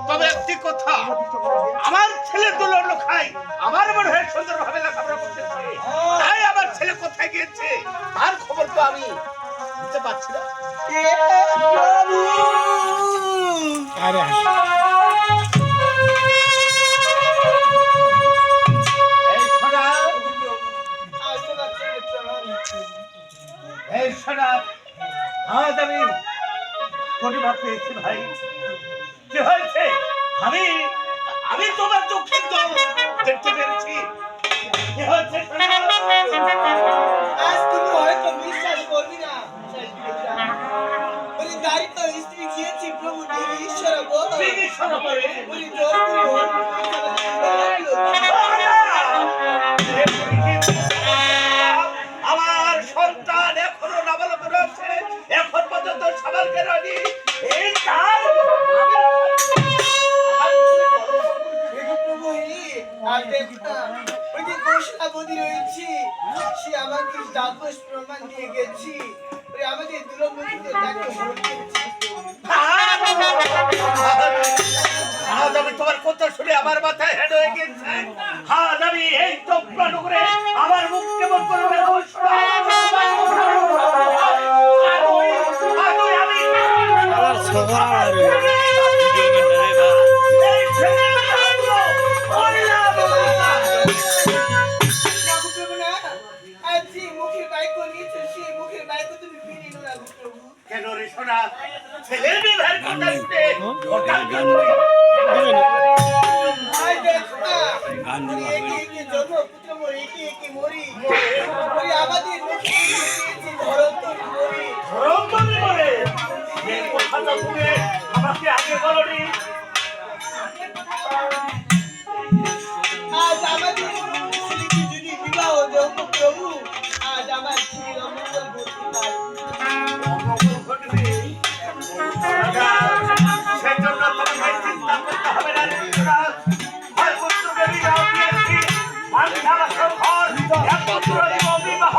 তবে একটি কথা, আমার ছেলে দুলন খাই আমার মনে হয় সুন্দরভাবে লেখাপড়া করতেছে, তাই আমার ছেলে কোথায় গিয়েছে তার খবর তো আমি দিতে পারছি না। আজ আমি পরিবার পেয়েছি ভাই। কি হয়েছে? আমি আমি তোমার চোখের জল দেখতে পেরেছি। কি হয়েছে? আজ তুমি হয়তো বিশ্বাস করবি না, বলি দায়িত্ব স্ত্রী গিয়েছি প্রভু ঈশ্বর বলে বলি জোর করে আমার সন্তান এখনো নাবালক রয়েছে, এখন পর্যন্ত সবার কেরানি এই তার প্রভু আর দেখনা ওই যে ঘোষণাবধি রয়েছি, সে আমাকে ডাকস প্রমাণ দিয়ে গেছি, ওই আমাদের দুরমুখীতে তাকে হরণ করেছি। আজ আমি তোমার কথা শুনে আমার মাথায় হেড হয়ে গেছে। আজ আমি এই চোপড়া নগরে আমার মুখ কেমন করবে কেন রে সোনা? ছেলের বিবাহের কথা শুনে আমাকে আগে বলনি। আজ আমাদের ছেলেকে যদি বিবাহ দেব প্রভু, আজ আমার ছেলের অমঙ্গল ঘটবে। সেজন্য তোমাকে চিন্তা করতে হবে না। হয় পুত্রকে বিবাহ দিয়েছি, আমি সারা ঘর এক পুত্র দিব বিবাহ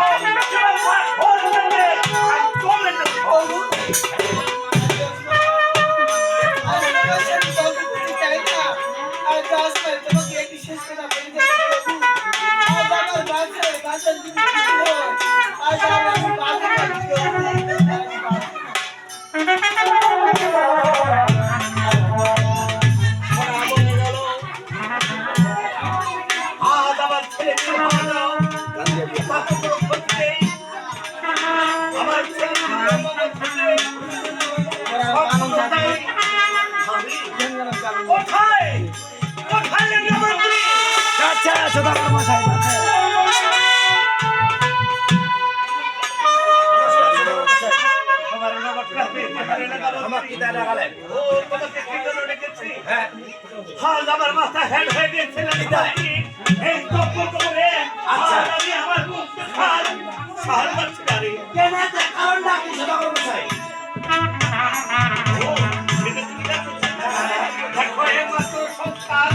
আমার মাথা হেড হয়ে গেছে। এই গপ্প করে আমার মুখ খাল সাহাল পাচ্ছি না রে। কারণটা কি সেটা করবো চাই? দেখো একমাত্র সংস্কার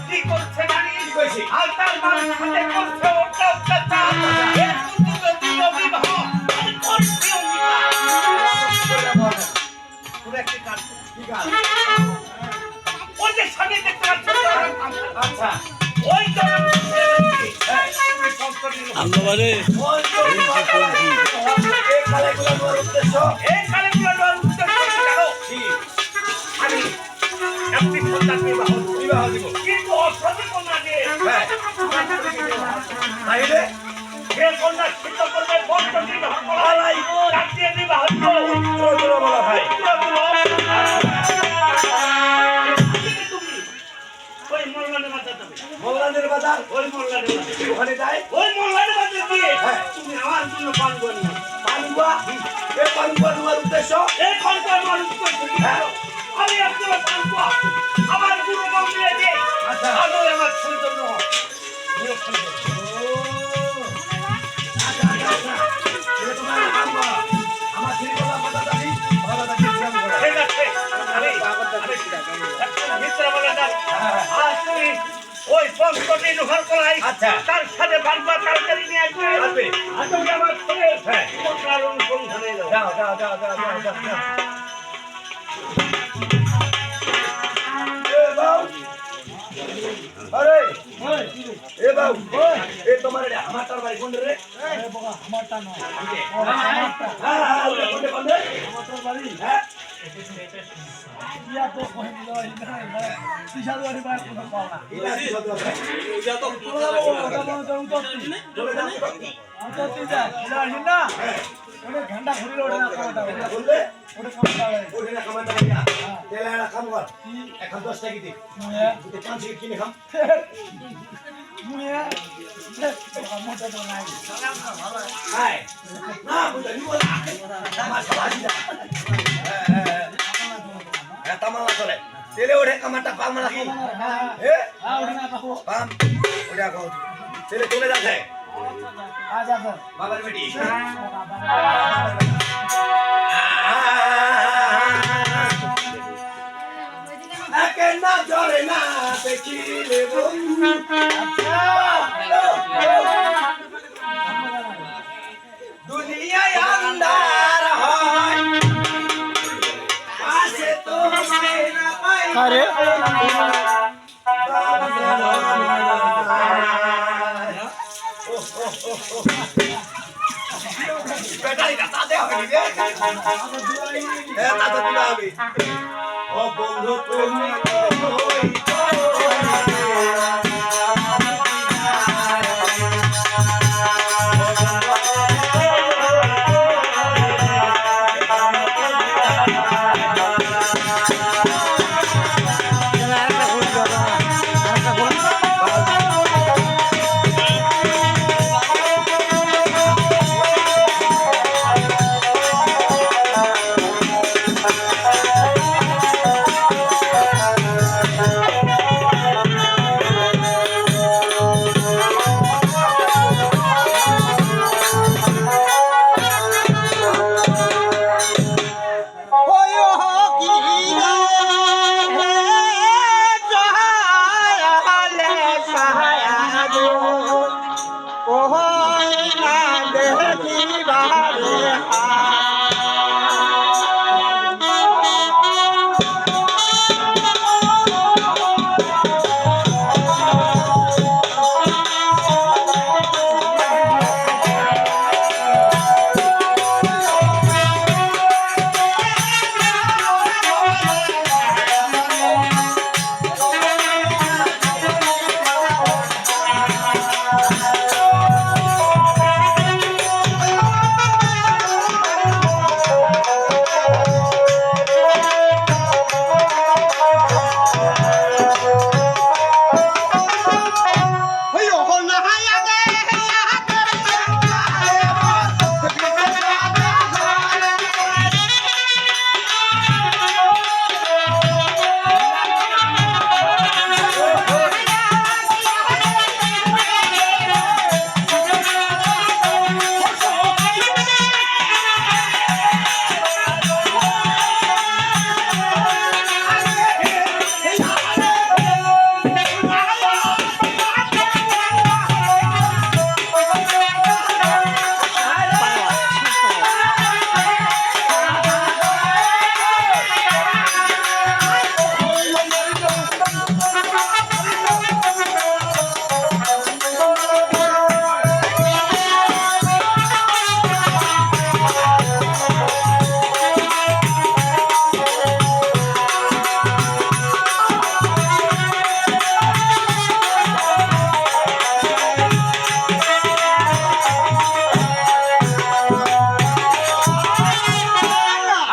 কি করছে জানি, আর তার মানুষ সাথে করছে অত্যাচার। বিবাহ আমি করছি তুমি একটি কাজ ওই যে সামনে দেখতে পাচ্ছ, আচ্ছা ওই কিন্তু অসতী কন্যা যে যে কন্যা সিদ্ধ করবে বিবাহ ভাই মোল্লাদের বাজার ওই মোল্লাদের বাজার ওখানে যায়, ওই মোল্লাদের বাজার দিয়ে তুমি আমার জন্য পানগুয়া নিও। পানগুয়া? এই পানগুয়া নেওয়ার উদ্দেশ্য? এই পানগুয়া নেওয়ার উদ্দেশ্য আমি একজন পানগুয়া আমার গুরু মন্দিরে দিয়ে আলো আমার সৌজন্য নিরক্ষণ করবো। আমার ঠিক আছে, মিত্র বলে আজ তুমি ওই পঞ্চটি লোহার কলাই তার সাথে বারবার তাড়াতাড়ি নিয়ে আসবে। তুমি আমার ছেলে অনুসন্ধানে যাও। বাবু এ তোমার রে আমার তার বাড়ি কোন রে আরে বাবা আমারটা না হ্যাঁ ওটা কোন কোন রে আমার তোর বাড়ি হ্যাঁ ইয়া তো কই দিল না বিশাল বাড়ি বাইরে কোনো পাও না ইলা কি হতো এটা তো কথা বলতে উঠছি চলে যাও উঠছি যা জানি না অনেক ঘন্টা ঘুরিলে ওঠে না কথা বললে ওটা কামটা ওরে না কামাতে লাগিয়া তেলে না কাম কর এখন 10 টাকা দে মুয়া তুই 5 টাকা কিনে খাম মুয়া মোটা তো নাই হাই না বুঝা নি বলা আমার সবাই দা তামালা চলে তেলে ওরে কামাটা পাম না কি এ হ্যাঁ ওঠে না বাবু পাম ওটা কও তেলে চলে যাচ্ছে আজা স্যার বাবার বেটি একে না জরে না দেখিলে বন্ধু দুনিয়ায় আন্ধার হয় পাশে তো না পাই আরে বেটাই কাটা দে হবে রে এ তাতে দিবা হবে ও বন্ধু তুমি কই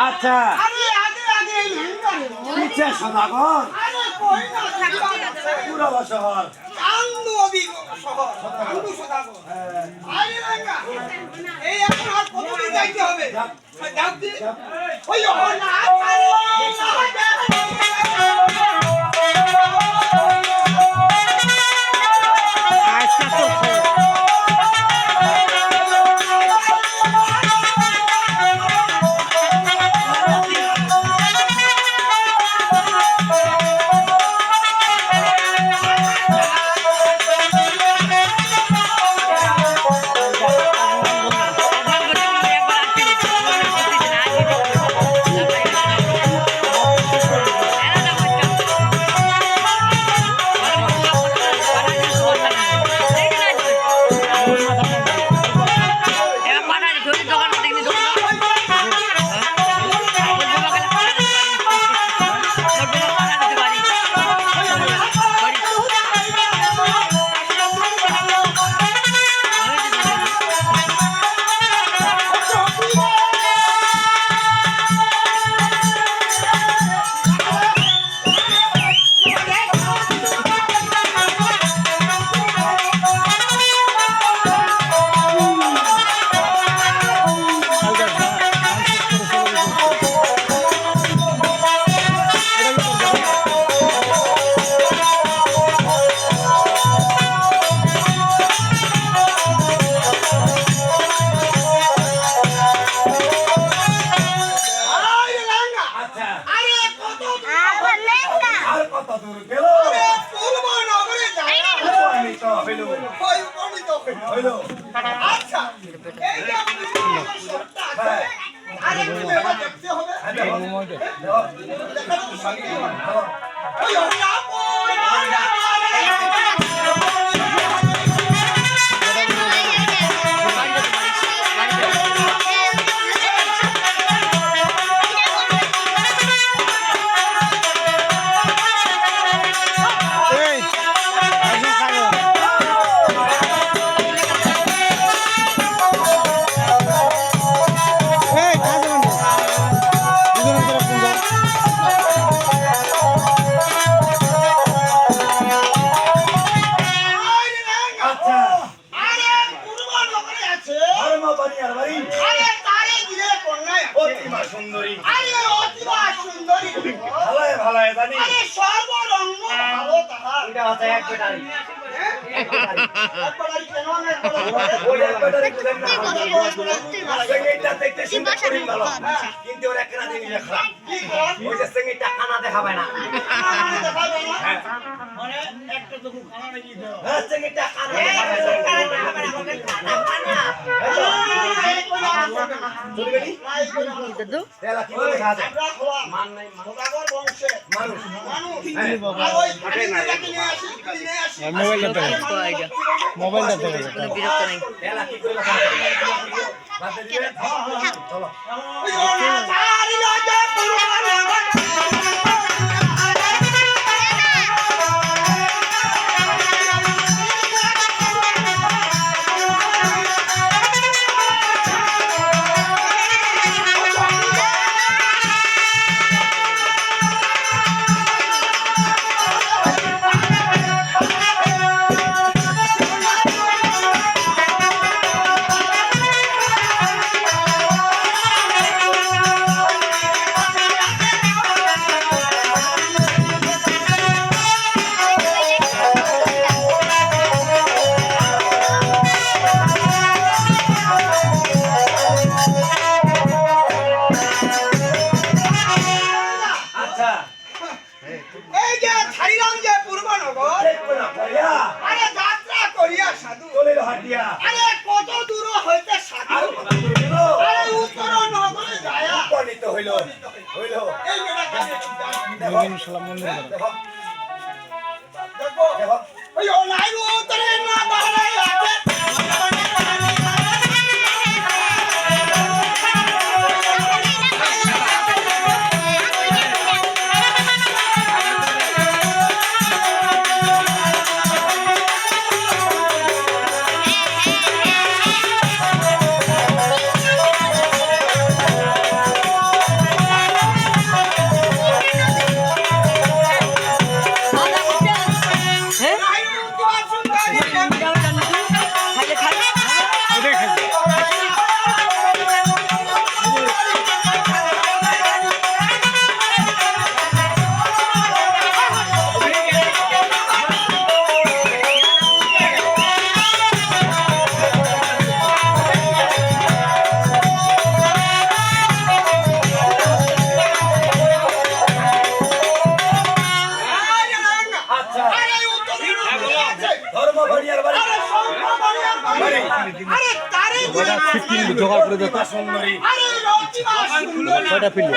আচ্ছা পিছে সদাগর পুরো শহর এই এখন আর কতদিন যাইতে হবে একবার দূর গেল আরে পূর্ব নগরে যায় প্রমাণিত হইল ওই প্রমাণিত হইল আচ্ছা এই যে আপনি সত্তা আছে আরে তুমি এবার দেখতে হবে দেখার তো সঙ্গে ওই আচ্ছা আরে পূর্ব নগরে আছে ধর্ম বানিয়ার বাড়ি আরে তারে দিয়ে কন্যায় আছে অতিমা সুন্দরী আরে অতিবা সুন্দরী ভালায় ভালায় জানি আরে সর্বরঙ্গ ভালো তাহার এটা হচ্ছে এক ব্যাটারি একবারই কেন না ওই এক ব্যাটারি বুঝেন না সেঙ্গিটা দেখতে সুন্দর করি ভালো কিন্তু ওর একখানা জিনিস খারাপ কি কর ওই যে সেঙ্গিটা খানা দেখাবে না দেখাবে না মানে একটা তো খুব খানা নাকি দাও হ্যাঁ সেঙ্গিটা খানা দেখাবে চলবে নি এলা কি করে খাওয়া যায় মান নাই মানুষ মোবাইলটা কোনো বিরক্ত নেই এলা কি করে খাওয়া যায় রাতে দিবে চলো আচ্ছা এই যে ছাইলাম যে পূর্বনগর দেখো না পড়িয়া আরে যাত্রা করিয়া সাধু চলে হাটিয়া আরে কত দূর হইতে আর সাধু কত দূর গেল আরে উত্তর নগরে যায় উপনীত হইল হইল এই মেয়েটা কাছে দেখো দেখো দেখো দেখো ওই অনাই উত্তরে না দাঁড়াই আছে নাই উত্তর সুন্দরী আরে না আচ্ছা আরে উত্তর আছে ধর্ম বানিয়ার বাড়ি আরে সম্মানিয়া বাড়ি আরে তারে দিয়ে জোগাড় করে দেখো সুন্দরী আরে রতিবা সুন্দরী কয়টা পিলে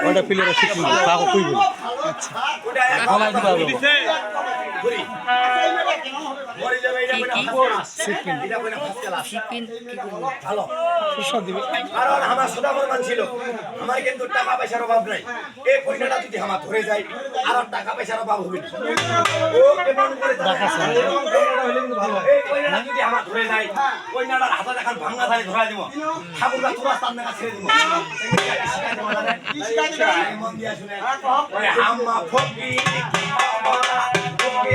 কয়টা পিলের শিখি কাকো কইব আচ্ছা ওটা খালাই দিতে হবে ঘুরি এই মেয়েটা কেন হবে মরে যাবে এটা কইনা শিখি এটা কইনা ফাসকালা শিপিন কি করবো ভালো সুস্বাদ দিবে কারণ আমার সদাগর মান ছিল আমার কিন্তু টাকা পয়সার অভাব নাই এই কইনাটা যদি আমার ধরে যায় আর টাকা পয়সার অভাব হবে না ও কেমন করে টাকা আছে এবং কইনাটা হইলে কিন্তু ভালো এই কইনাটা যদি আমার ধরে যায় কইনাটার হাতে দেখান ভাঙা ধারে ধরা দিব ঠাকুরটা তোরা সামনে কাছে ছেড়ে দিব মন দিয়া শুনে ওরে হাম্মা ফকি কি বাবা ফকি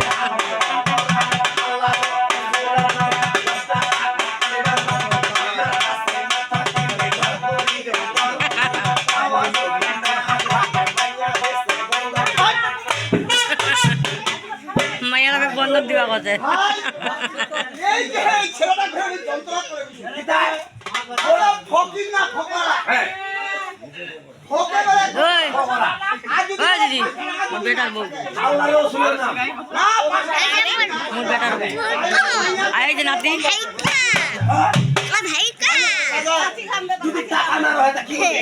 মায়ের আমি বন্ধক দিবা কথা এই যে এই ছেলেটা ঘরে যন্ত্রণা করে দিছে ওরা ফকির না ফকরা হ্যাঁ ফকে বলে ওই আজ যদি ওই দিদি টাকা মোর বেটার বউ আল্লাহর রাসূলের নাম না পাশে মোর বেটার বউ আর এই যে নাতি যদি টাকা না হয় তা কি হবে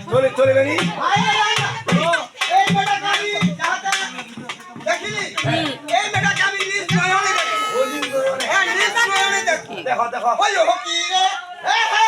চলে চলে গেলি এই বেটা গাবি যাতা দেখিলি এই বেটা গাবি নিজ নয়নে দেখি ওদিন করে হ্যাঁ নিজ নয়নে দেখি দেখো দেখো ওই ও কি রে হ্যাঁ